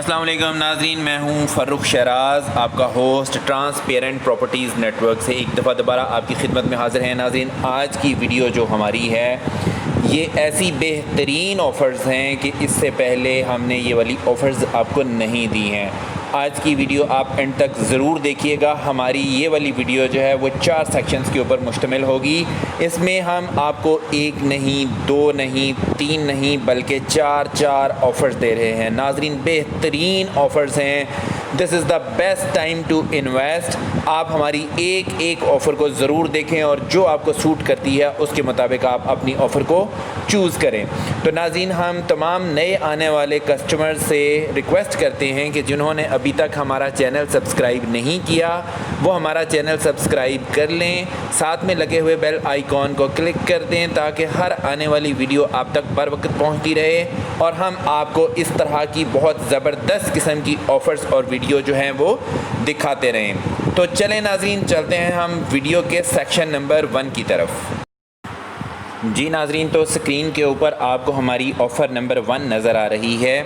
अस्सलाम वालेकुम नाज़रीन, मैं हूं फ़र्रुख शराज, आपका होस्ट ट्रांसपेरेंट प्रॉपर्टीज़ नेटवर्क से एक दफ़ा दोबारा आपकी खिदमत में हाज़िर हैं। नाज़रीन, आज की वीडियो जो हमारी है ये ऐसी बेहतरीन ऑफ़र्स हैं कि इससे पहले हमने ये वाली ऑफ़र्स आपको नहीं दी हैं। आज की वीडियो आप एंड तक ज़रूर देखिएगा। हमारी ये वाली वीडियो जो है वो 4 सेक्शंस के ऊपर मुश्तमिल होगी। इसमें हम आपको 1 नहीं, 2 नहीं, 3 नहीं बल्कि 4 ऑफ़र्स दे रहे हैं। नाज़रीन, बेहतरीन ऑफ़र्स हैं। This is the best time to invest. आप हमारी एक ऑफ़र को ज़रूर देखें और जो आपको सूट करती है उसके मुताबिक आप अपनी ऑफ़र को चूज़ करें। तो नाज़रीन, हम तमाम नए आने वाले कस्टमर से रिक्वेस्ट करते हैं कि जिन्होंने अभी तक हमारा चैनल सब्सक्राइब नहीं किया वो हमारा चैनल सब्सक्राइब कर लें, साथ में लगे हुए बेल आइकॉन को क्लिक कर दें ताकि हर आने वाली वीडियो आप तक बर वक्त पहुँचती रहे और हम आपको इस तरह की बहुत ज़बरदस्त किस्म की ऑफ़र्स और वीडियो जो हैं वो दिखाते रहें। तो चलें नाज़रीन, चलते हैं हम वीडियो के सेक्शन नंबर 1 की तरफ। जी नाज़रीन, तो स्क्रीन के ऊपर आपको हमारी ऑफ़र नंबर 1 नज़र आ रही है।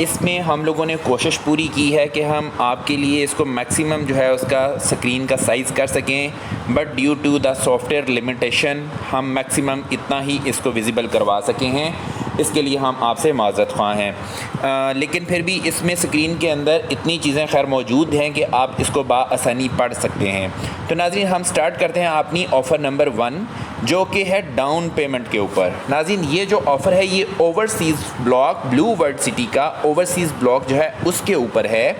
इसमें हम लोगों ने कोशिश पूरी की है कि हम आपके लिए इसको मैक्सिमम जो है उसका स्क्रीन का साइज़ कर सकें, but due to the software limitation हम मैक्सिमम इतना ही इसको विजिबल करवा सके हैं। इसके लिए हम आपसे माज़रत ख़्वाह हैं, लेकिन फिर भी इसमें स्क्रीन के अंदर इतनी चीज़ें खैर मौजूद हैं कि आप इसको बाआसानी पढ़ सकते हैं। तो नाज़रीन, हम स्टार्ट करते हैं अपनी ऑफ़र नंबर 1 जो कि है डाउन पेमेंट के ऊपर। नाज़रीन, ये जो ऑफ़र है ये overseas block blue world city का ओवरसीज़ ब्लॉक जो है उसके ऊपर है।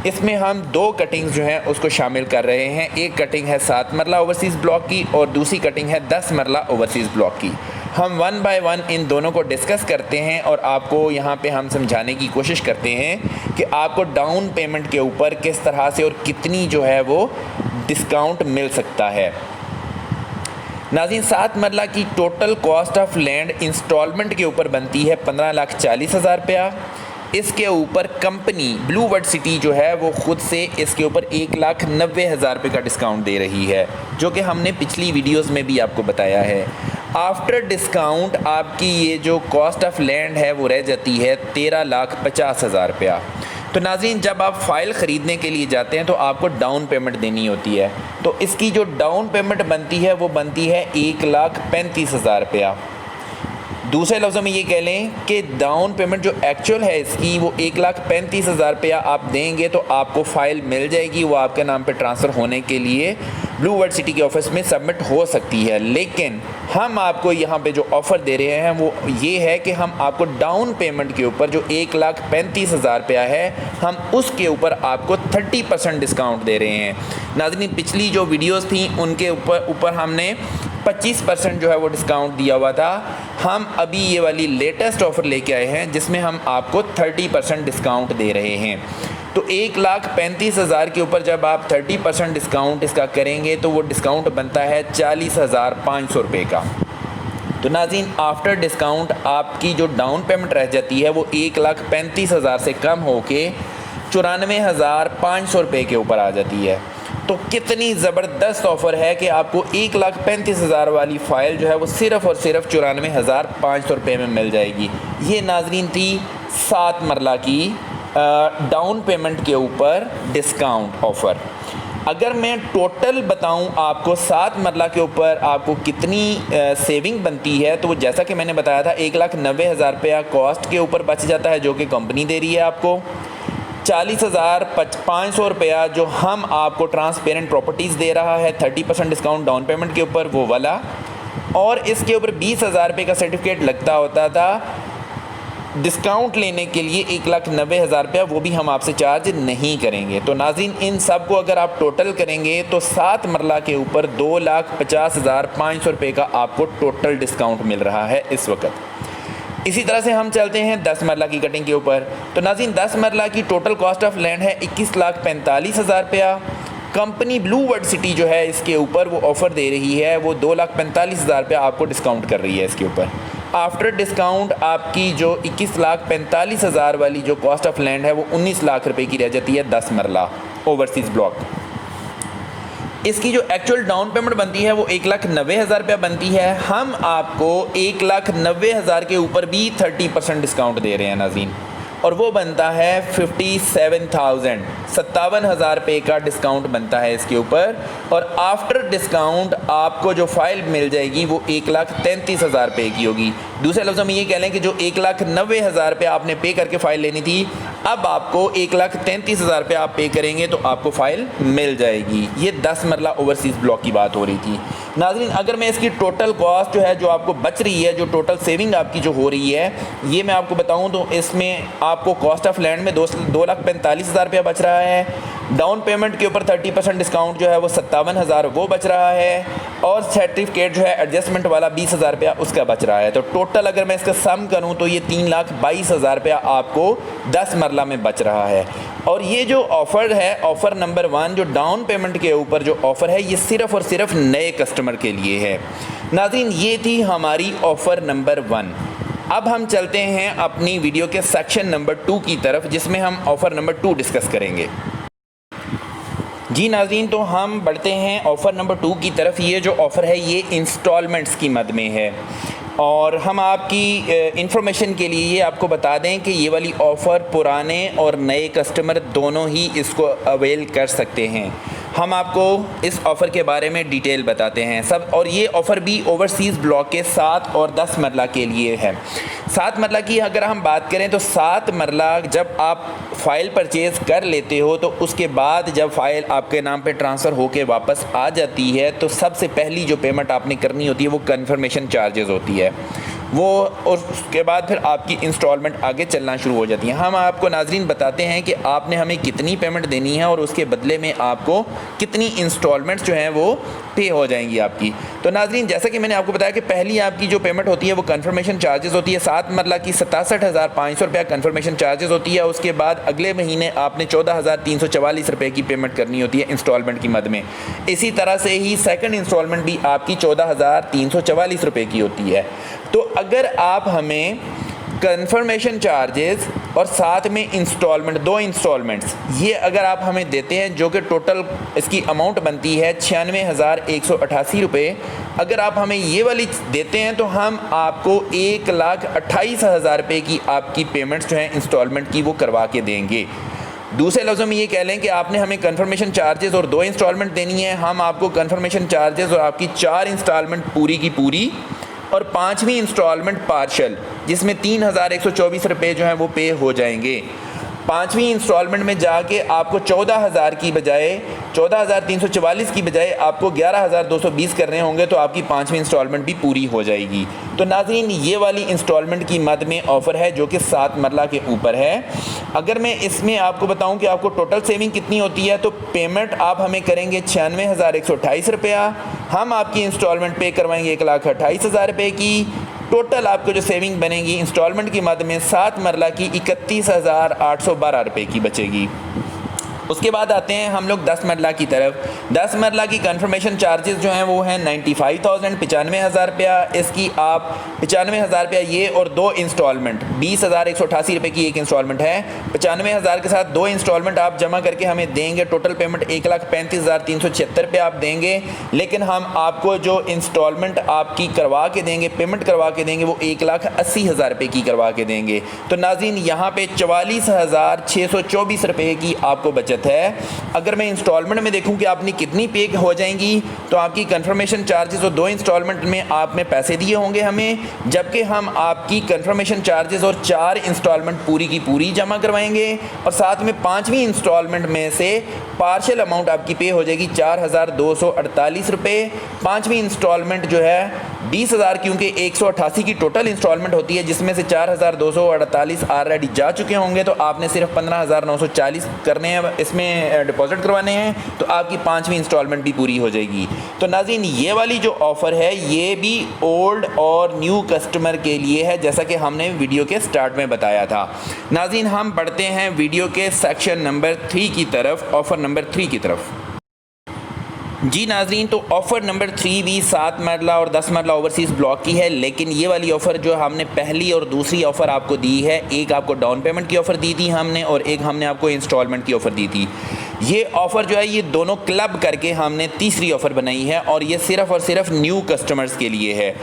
इसमें हम 2 कटिंग्स जो हैं उसको शामिल कर रहे हैं। एक कटिंग है 7 मरला ओवरसीज़ ब्लॉक की और दूसरी कटिंग है 10 मरला ओवरसीज़ ब्लॉक की। हम 1 बाय 1 इन दोनों को डिस्कस करते हैं और आपको यहाँ पे हम समझाने की कोशिश करते हैं कि आपको डाउन पेमेंट के ऊपर किस तरह से और कितनी जो है वो डिस्काउंट मिल सकता है। नाज़रीन, 7 मरला की total cost of land installment के ऊपर बनती है 15,40,000 रुपया। इसके ऊपर कंपनी ब्लू वर्ल्ड सिटी जो है वो ख़ुद से इसके ऊपर 1,90,000 रुपये का डिस्काउंट दे रही है, जो कि हमने पिछली वीडियोस में भी आपको बताया है। आफ्टर डिस्काउंट आपकी ये जो कॉस्ट ऑफ लैंड है वो रह जाती है 13,50,000 रुपया। तो नाज़रीन, जब आप फ़ाइल ख़रीदने के लिए जाते हैं तो आपको डाउन पेमेंट देनी होती है। तो इसकी जो डाउन पेमेंट बनती है वो बनती है 1,35,000 रुपया। दूसरे लफ्ज़ों में ये कह लें कि डाउन पेमेंट जो एक्चुअल है इसकी वो 1,35,000 रुपया आप देंगे तो आपको फ़ाइल मिल जाएगी, वो आपके नाम पे ट्रांसफ़र होने के लिए ब्लू वर्ल्ड सिटी के ऑफिस में सबमिट हो सकती है। लेकिन हम आपको यहाँ पे जो ऑफ़र दे रहे हैं वो ये है कि हम आपको डाउन पेमेंट के ऊपर जो 1,35,000 रुपया है हम उसके ऊपर आपको 30% डिस्काउंट दे रहे हैं। नाज़रीन, पिछली जो वीडियोस थी उनके ऊपर हमने 25% जो है वो डिस्काउंट दिया हुआ था। हम अभी ये वाली लेटेस्ट ऑफ़र लेके आए हैं जिसमें हम आपको 30% डिस्काउंट दे रहे हैं। तो 1,35,000 के ऊपर जब आप 30% डिस्काउंट इसका करेंगे तो वो डिस्काउंट बनता है 40,500 रुपये का। तो नाज़रीन, आफ्टर डिस्काउंट आपकी जो डाउन पेमेंट रह जाती है वो 1,35,000 से कम होके 94,500 रुपये के ऊपर आ जाती है। तो कितनी ज़बरदस्त ऑफ़र है कि आपको 1,35,000 वाली फ़ाइल जो है वो सिर्फ़ और सिर्फ 94,500 रुपये में मिल जाएगी। ये नाज़रीन थी 7 मरला की डाउन पेमेंट के ऊपर डिस्काउंट ऑफ़र। अगर मैं टोटल बताऊं आपको 7 मरला के ऊपर आपको कितनी सेविंग बनती है, तो वो जैसा कि मैंने बताया था 1,90,000 रुपया कॉस्ट के ऊपर बच जाता है जो कि कंपनी दे रही है आपको। 40,500 रुपया जो हम आपको ट्रांसपेरेंट प्रॉपर्टीज़ दे रहा है 30% डिस्काउंट डाउन पेमेंट के ऊपर वो वाला, और इसके ऊपर 20,000 रुपये का सर्टिफिकेट लगता होता था डिस्काउंट लेने के लिए 1,90,000 रुपया, वो भी हम आपसे चार्ज नहीं करेंगे। तो नाज़रीन, इन सब को अगर आप टोटल करेंगे तो 7 मरला के ऊपर 2,50,500 रुपये का आपको टोटल डिस्काउंट मिल रहा है इस वक्त। इसी तरह से हम चलते हैं 10 मरला की कटिंग के ऊपर। तो नाज़रीन, 10 मरला की टोटल कॉस्ट ऑफ लैंड है 21,45,000 रुपया। कंपनी ब्लू वर्ल्ड सिटी जो है इसके ऊपर वो ऑफ़र दे रही है वो 2,45,000 रुपया आपको डिस्काउंट कर रही है इसके ऊपर। आफ्टर डिस्काउंट आपकी जो 21,45,000 वाली जो कॉस्ट ऑफ लैंड है वो 19 लाख रुपए की रह जाती है 10 मरला ओवरसीज़ ब्लॉक। इसकी जो एक्चुअल डाउन पेमेंट बनती है वो 1,90,000 रुपया बनती है। हम आपको 1,90,000 के ऊपर भी 30% डिस्काउंट दे रहे हैं नाज़रीन। और वो बनता है 57,000, 57,000 रुपये का डिस्काउंट बनता है इसके ऊपर। और आफ्टर डिस्काउंट आपको जो फ़ाइल मिल जाएगी वो 1,33,000 रुपये की होगी। दूसरे लफ्ज़ों में ये कह लें कि जो 1,90,000 रुपये आपने पे करके फ़ाइल लेनी थी, अब आपको 1,33,000 रुपये आप पे करेंगे तो आपको फ़ाइल मिल जाएगी। ये 10 मरला ओवरसीज़ ब्लॉक की बात हो रही थी। नाज़रीन, अगर मैं इसकी टोटल कॉस्ट जो है जो आपको बच रही है, जो टोटल सेविंग आपकी जो हो रही है, ये मैं आपको बताऊं तो इसमें आपको कॉस्ट ऑफ लैंड में 2,45,000 रुपया बच रहा है। डाउन पेमेंट के ऊपर 30% डिस्काउंट जो है वो 57,000 वो बच रहा है। और सर्टिफिकेट जो है एडजस्टमेंट वाला 20,000 रुपया उसका बच रहा है। तो टोटल अगर मैं इसका सम करूं तो ये 3,22,000 रुपया आपको 10 मरला में बच रहा है। और ये जो ऑफ़र है, ऑफ़र नंबर 1 जो डाउन पेमेंट के ऊपर जो ऑफ़र है, ये सिर्फ़ और सिर्फ नए कस्टमर के लिए है। नाज़रीन, ये थी हमारी ऑफ़र नंबर 1। अब हम चलते हैं अपनी वीडियो के सेक्शन नंबर 2 की तरफ, जिसमें हम ऑफ़र नंबर 2 डिस्कस करेंगे। जी नाज़रीन, तो हम बढ़ते हैं ऑफ़र नंबर 2 की तरफ। ये जो ऑफ़र है ये इंस्टॉलमेंट्स की मद में है। और हम आपकी इंफॉर्मेशन के लिए ये आपको बता दें कि ये वाली ऑफ़र पुराने और नए कस्टमर दोनों ही इसको अवेल कर सकते हैं। हम आपको इस ऑफ़र के बारे में डिटेल बताते हैं सब। और ये ऑफ़र भी ओवरसीज़ ब्लॉक के 7 और 10 मरला के लिए है। 7 मरला की अगर हम बात करें तो 7 मरला जब आप फ़ाइल परचेज़ कर लेते हो तो उसके बाद जब फ़ाइल आपके नाम पे ट्रांसफ़र होके वापस आ जाती है तो सबसे पहली जो पेमेंट आपने करनी होती है वो कन्फर्मेशन चार्जेस होती है वो, और उसके बाद फिर आपकी इंस्टॉलमेंट आगे चलना शुरू हो जाती है। हम आपको नाज़रीन बताते हैं कि आपने हमें कितनी पेमेंट देनी है और उसके बदले में आपको कितनी इंस्टॉलमेंट्स जो हैं वो पे हो जाएंगी आपकी। तो नाज़रीन, जैसा कि मैंने आपको बताया कि पहली आपकी जो पेमेंट होती है वो कन्फर्मेशन चार्जेस होती है। 7 मरला की 67,500 रुपया कन्फर्मेशन चार्जेस होती है। उसके बाद अगले महीने आपने 14,344 रुपये की पेमेंट करनी होती है इंस्टॉलमेंट की मद में। इसी तरह से ही सेकंड इंस्टॉलमेंट भी आपकी 14,344 रुपये की होती है। तो अगर आप हमें कन्फर्मेशन चार्जेस और साथ में इंस्टॉलमेंट, 2 इंस्टॉलमेंट्स, ये अगर आप हमें देते हैं जो कि टोटल इसकी अमाउंट बनती है 96,188 रुपये, अगर आप हमें ये वाली देते हैं तो हम आपको 1,28,000 रुपये की आपकी पेमेंट्स जो हैं इंस्टॉलमेंट की वो करवा के देंगे। दूसरे लफ्ज़ों में ये कह लें कि आपने हमें कन्फर्मेशन चार्जेस और 2 इंस्टॉलमेंट देनी है, हम आपको कन्फर्मेशन चार्जेस और आपकी 4 इंस्टॉलमेंट पूरी की पूरी और 5वीं इंस्टॉलमेंट पार्शल, जिसमें 3,124 रुपये जो हैं वो पे हो जाएंगे। 5वीं इंस्टॉलमेंट में जाके आपको 14,000 की बजाय 14,344 की बजाय आपको 11,220 करने होंगे तो आपकी 5वीं इंस्टॉलमेंट भी पूरी हो जाएगी। तो नाज़रीन, ये वाली इंस्टॉलमेंट की मद में ऑफ़र है जो कि 7 मरला के ऊपर है। अगर मैं इसमें आपको बताऊं कि आपको टोटल सेविंग कितनी होती है तो पेमेंट आप हमें करेंगे 96,128 रुपया, हम आपकी इंस्टॉलमेंट पे करवाएंगे 1,28,000 रुपये की। टोटल आपको जो सेविंग बनेगी इंस्टॉलमेंट की मद में 7 मरला की 31,812 रुपये की बचेगी। उसके बाद आते हैं हम लोग 10 मरला की तरफ। 10 मरला की कन्फर्मेशन चार्जेस जो हैं वो हैं 95,000, 95,000 रुपया। इसकी आप 95,000 रुपया ये और 2 इंस्टॉलमेंट 20,188 रुपये की एक इंस्टॉलमेंट है। 95,000 के साथ 2 इंस्टॉलमेंट आप जमा करके हमें देंगे, टोटल पेमेंट 1,35,376 रुपये आप देंगे। लेकिन हम आपको जो इंस्टॉलमेंट आपकी करवा के देंगे, पेमेंट करवा के देंगे, वो 1,80,000 रुपये की करवा के देंगे। तो नाज़रीन, यहाँ पे 44,624 रुपये की आपको बचत है। अगर मैं इंस्टॉलमेंट में देखूं कि आपने कितनी पे हो जाएंगी तो आपकी कंफर्मेशन चार्जेस और 2 इंस्टॉलमेंट में आपने पैसे दिए होंगे हमें, जबकि हम आपकी कंफर्मेशन चार्जेस और 4 इंस्टॉलमेंट पूरी की पूरी जमा करवाएंगे और साथ में 5वीं इंस्टॉलमेंट में से पार्शियल अमाउंट आपकी पे हो जाएगी 4,248 रुपये। 5वीं इंस्टॉलमेंट जो है 20,000, क्योंकि 188 की टोटल इंस्टॉलमेंट होती है जिसमें से 4,248 ऑलरेडी जा चुके होंगे, तो आपने सिर्फ 15,940 करने हैं, इसमें डिपॉजिट करवाने हैं, तो आपकी 5वीं इंस्टॉलमेंट भी पूरी हो जाएगी। तो नाज़रीन, ये वाली जो ऑफ़र है ये भी ओल्ड और न्यू कस्टमर के लिए है, जैसा कि हमने वीडियो के स्टार्ट में बताया था। नाज़रीन, हम बढ़ते हैं वीडियो के सेक्शन नंबर 3 की तरफ, ऑफ़र नंबर 3 की तरफ। जी नाज़रीन, तो ऑफ़र नंबर 3 भी 7 मरला और 10 मरला ओवरसीज़ ब्लॉक की है, लेकिन ये वाली ऑफ़र जो हमने पहली और दूसरी ऑफ़र आपको दी है, एक आपको डाउन पेमेंट की ऑफ़र दी थी हमने और एक हमने आपको इंस्टॉलमेंट की ऑफ़र दी थी। ये ऑफ़र जो है ये दोनों क्लब करके हमने तीसरी ऑफ़र बनाई है और ये सिर्फ़ और सिर्फ न्यू कस्टमर्स के लिए है।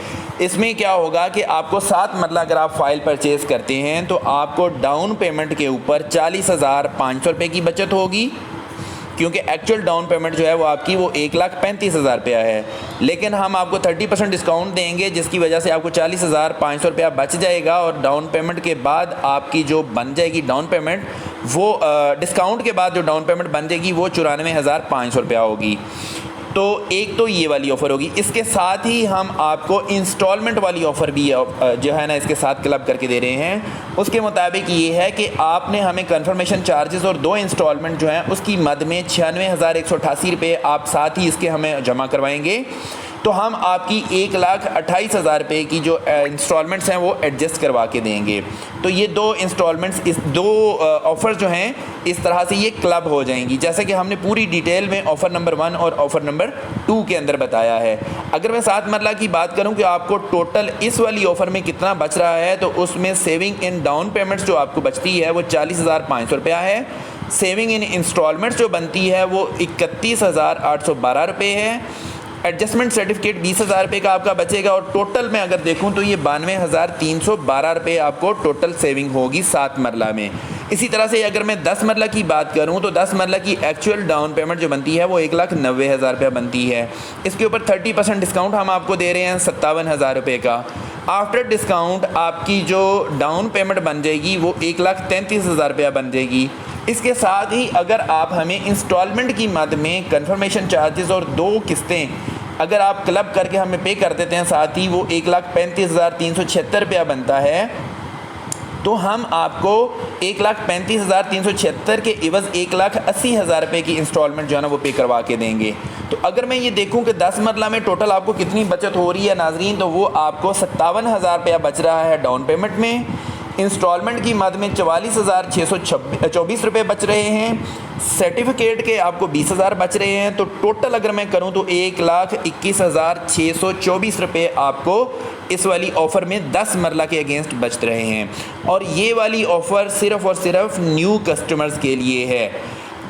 इसमें क्या होगा कि आपको 7 मरला अगर आप फ़ाइल परचेज़ करते हैं तो आपको डाउन पेमेंट के ऊपर 40,500 रुपये की बचत होगी, क्योंकि एक्चुअल डाउन पेमेंट जो है वो आपकी वो 1,35,000 रुपया है। लेकिन हम आपको 30% डिस्काउंट देंगे जिसकी वजह से आपको 40,500 रुपया बच जाएगा और डाउन पेमेंट के बाद आपकी जो बन जाएगी डाउन पेमेंट वो डिस्काउंट के बाद जो डाउन पेमेंट बन जाएगी वो 94,500 रुपया होगी। तो एक तो ये वाली ऑफ़र होगी। इसके साथ ही हम आपको इंस्टॉलमेंट वाली ऑफ़र भी जो है ना इसके साथ क्लब करके दे रहे हैं। उसके मुताबिक ये है कि आपने हमें कंफर्मेशन चार्जेस और 2 इंस्टॉलमेंट जो हैं उसकी मद में 96,188 रुपये आप साथ ही इसके हमें जमा करवाएंगे, तो हम आपकी 1,28,000 रुपये की जो इंस्टॉलमेंट्स हैं वो एडजस्ट करवा के देंगे। तो ये 2 इंस्टॉलमेंट्स, इस 2 ऑफ़र जो हैं इस तरह से ये क्लब हो जाएंगी, जैसे कि हमने पूरी डिटेल में ऑफ़र नंबर 1 और ऑफ़र नंबर 2 के अंदर बताया है। अगर मैं 7 मरला की बात करूं कि आपको टोटल इस वाली ऑफ़र में कितना बच रहा है, तो उसमें सेविंग इन डाउन पेमेंट्स जो आपको बचती है वो 40,500 रुपया है। सेविंग इन इंस्टॉलमेंट्स जो बनती है वो 31,812 रुपये है। एडजस्टमेंट सर्टिफिकेट 20,000 रुपये का आपका बचेगा और टोटल में अगर देखूं तो ये 92,312 रुपये आपको टोटल सेविंग होगी 7 मरला में। इसी तरह से अगर मैं 10 मरला की बात करूं तो 10 मरला की एक्चुअल डाउन पेमेंट जो बनती है वो 1,90,000 रुपया बनती है। इसके ऊपर 30% डिस्काउंट हम आपको दे रहे हैं 57,000 रुपये का। आफ्टर डिस्काउंट आपकी जो डाउन पेमेंट बन जाएगी वो 1,33,000 रुपया बन जाएगी। इसके साथ ही अगर आप हमें इंस्टॉलमेंट की मद में कंफर्मेशन चार्जेस और 2 किस्तें अगर आप क्लब करके हमें पे कर देते हैं साथ ही वो 1,35,376 रुपया बनता है, तो हम आपको 1,35,376 के इवज़ 1,80,000 रुपये की इंस्टॉलमेंट जो है ना वो पे करवा के देंगे। तो अगर मैं ये देखूं कि 10 मरला में टोटल आपको कितनी बचत हो रही है नाजरीन, तो वो आपको 57,000 रुपया बच रहा है डाउन पेमेंट में। इंस्टॉलमेंट की मद में 44,624 रुपये बच रहे हैं। सर्टिफिकेट के आपको 20,000 बच रहे हैं। तो टोटल अगर मैं करूं तो 1,21,624 रुपये आपको इस वाली ऑफ़र में 10 मरला के अगेंस्ट बच रहे हैं। और ये वाली ऑफ़र सिर्फ़ और सिर्फ न्यू कस्टमर्स के लिए है।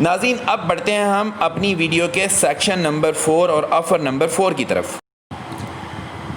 नाज़रीन, अब बढ़ते हैं हम अपनी वीडियो के सेक्शन नंबर 4 और ऑफ़र नंबर 4 की तरफ।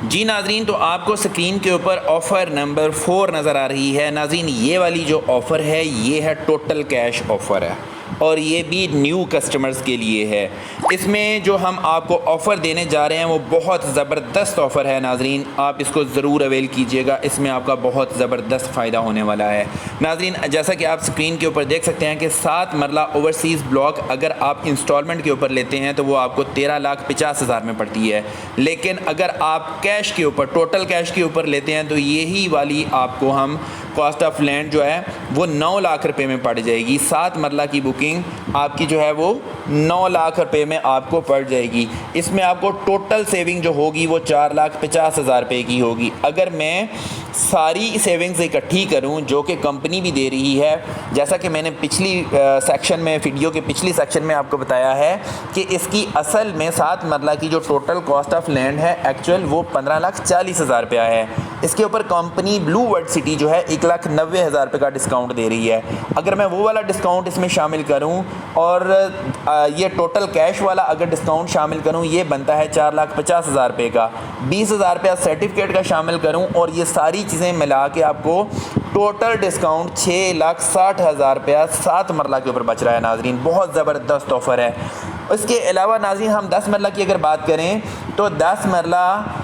जी नाजरीन, तो आपको स्क्रीन के ऊपर ऑफ़र नंबर 4 नज़र आ रही है। नाजरीन, ये वाली जो ऑफ़र है ये है टोटल कैश ऑफ़र है और ये भी न्यू कस्टमर्स के लिए है। इसमें जो हम आपको ऑफ़र देने जा रहे हैं वो बहुत ज़बरदस्त ऑफ़र है नाजरीन, आप इसको ज़रूर अवेल कीजिएगा। इसमें आपका बहुत ज़बरदस्त फ़ायदा होने वाला है। नाजरीन, जैसा कि आप स्क्रीन के ऊपर देख सकते हैं कि 7 मरला ओवरसीज़ ब्लॉक अगर आप इंस्टॉलमेंट के ऊपर लेते हैं तो वो आपको 13,50,000 में पड़ती है। लेकिन अगर आप कैश के ऊपर, टोटल कैश के ऊपर लेते हैं तो यही वाली आपको हम कॉस्ट ऑफ लैंड जो है वो 9 लाख रुपए में पड़ जाएगी। 7 मरला की बुकिंग आपकी जो है वो 9 लाख रुपए में आपको पड़ जाएगी। इसमें आपको टोटल सेविंग जो होगी वो 4,50,000 रुपये की होगी। अगर मैं सारी सेविंग्स इकट्ठी करूं जो कि कंपनी भी दे रही है, जैसा कि मैंने पिछली सेक्शन में, वीडियो के पिछली सेक्शन में आपको बताया है कि इसकी असल में 7 मरला की जो टोटल कॉस्ट ऑफ लैंड है एक्चुअल वो 15,40,000 रुपया है। इसके ऊपर कंपनी ब्लू वर्ल्ड सिटी जो है 1,90,000 रुपये का डिस्काउंट दे रही है। अगर मैं वो वाला डिस्काउंट इसमें शामिल करूं और ये टोटल कैश वाला अगर डिस्काउंट शामिल करूं, ये बनता है 4,50,000 रुपये का। 20,000 रुपया सर्टिफिकेट का शामिल करूं और ये सारी चीज़ें मिला के आपको टोटल डिस्काउंट 6,60,000 रुपया 7 मरला के ऊपर बच रहा है। नाजरीन, बहुत ज़बरदस्त ऑफ़र है। इसके अलावा नाजरीन, हम 10 मरला की अगर बात करें तो 10 मरला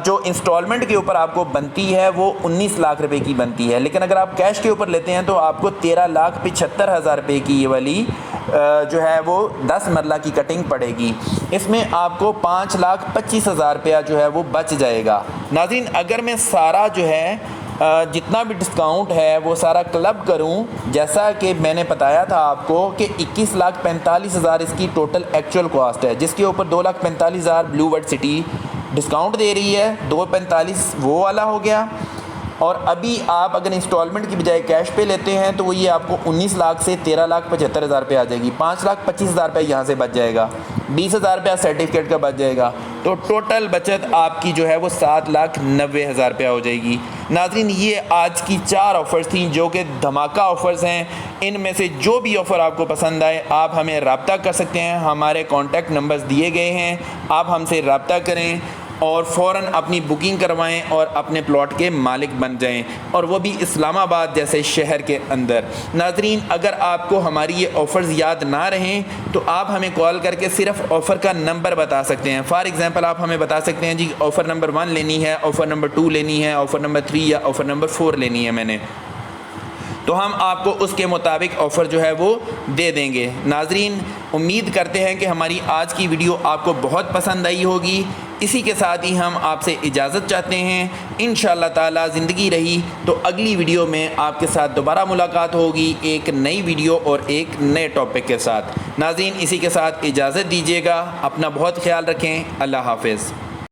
जो इंस्टॉलमेंट के ऊपर आपको बनती है वो 19 लाख रुपए की बनती है। लेकिन अगर आप कैश के ऊपर लेते हैं तो आपको 13,75,000 रुपये की ये वाली जो है वो 10 मरला की कटिंग पड़ेगी। इसमें आपको 5,25,000 रुपया जो है वो बच जाएगा। नाज़रीन, अगर मैं सारा जो है जितना भी डिस्काउंट है वो सारा क्लब करूं, जैसा कि मैंने बताया था आपको कि 21,45,000 इसकी टोटल एक्चुअल कॉस्ट है, जिसके ऊपर 2,45,000 ब्लू वर्ल्ड सिटी डिस्काउंट दे रही है। 2,45 वो वाला हो गया। और अभी आप अगर इंस्टॉलमेंट की बजाय कैश पे लेते हैं तो वो ये आपको 19 लाख से 13,75,000 रुपये आ जाएगी। 5,25,000 रुपये यहाँ से बच जाएगा। 20,000 रुपया सर्टिफिकेट का बच जाएगा। तो टोटल बचत आपकी जो है वो 7,90,000 रुपया हो जाएगी। नाज़रीन, ये आज की 4 ऑफ़र्स थी जो कि धमाका ऑफ़र्स हैं। इनमें से जो भी ऑफ़र आपको पसंद आए आप हमें रब्ता कर सकते हैं, हमारे कॉन्टैक्ट नंबर्स दिए गए हैं, आप हमसे रब्ता करें और फ़ौरन अपनी बुकिंग करवाएं और अपने प्लॉट के मालिक बन जाएं, और वो भी इस्लामाबाद जैसे शहर के अंदर। नाज़रीन, अगर आपको हमारी ये ऑफ़र्स याद ना रहें तो आप हमें कॉल करके सिर्फ ऑफ़र का नंबर बता सकते हैं। फॉर एग्ज़ाम्पल आप हमें बता सकते हैं जी ऑफ़र नंबर 1 लेनी है, ऑफ़र नंबर 2 लेनी है, ऑफ़र नंबर 3 या ऑफ़र नंबर 4 लेनी है मैंने, तो हम आपको उसके मुताबिक ऑफ़र जो है वो दे देंगे। नाज़रीन, उम्मीद करते हैं कि हमारी आज की वीडियो आपको बहुत पसंद आई होगी। इसी के साथ ही हम आपसे इजाज़त चाहते हैं। इंशाअल्लाह ताला ज़िंदगी रही तो अगली वीडियो में आपके साथ दोबारा मुलाकात होगी एक नई वीडियो और एक नए टॉपिक के साथ। नाज़रीन, इसी के साथ इजाज़त दीजिएगा। अपना बहुत ख्याल रखें। अल्लाह हाफ़िज़।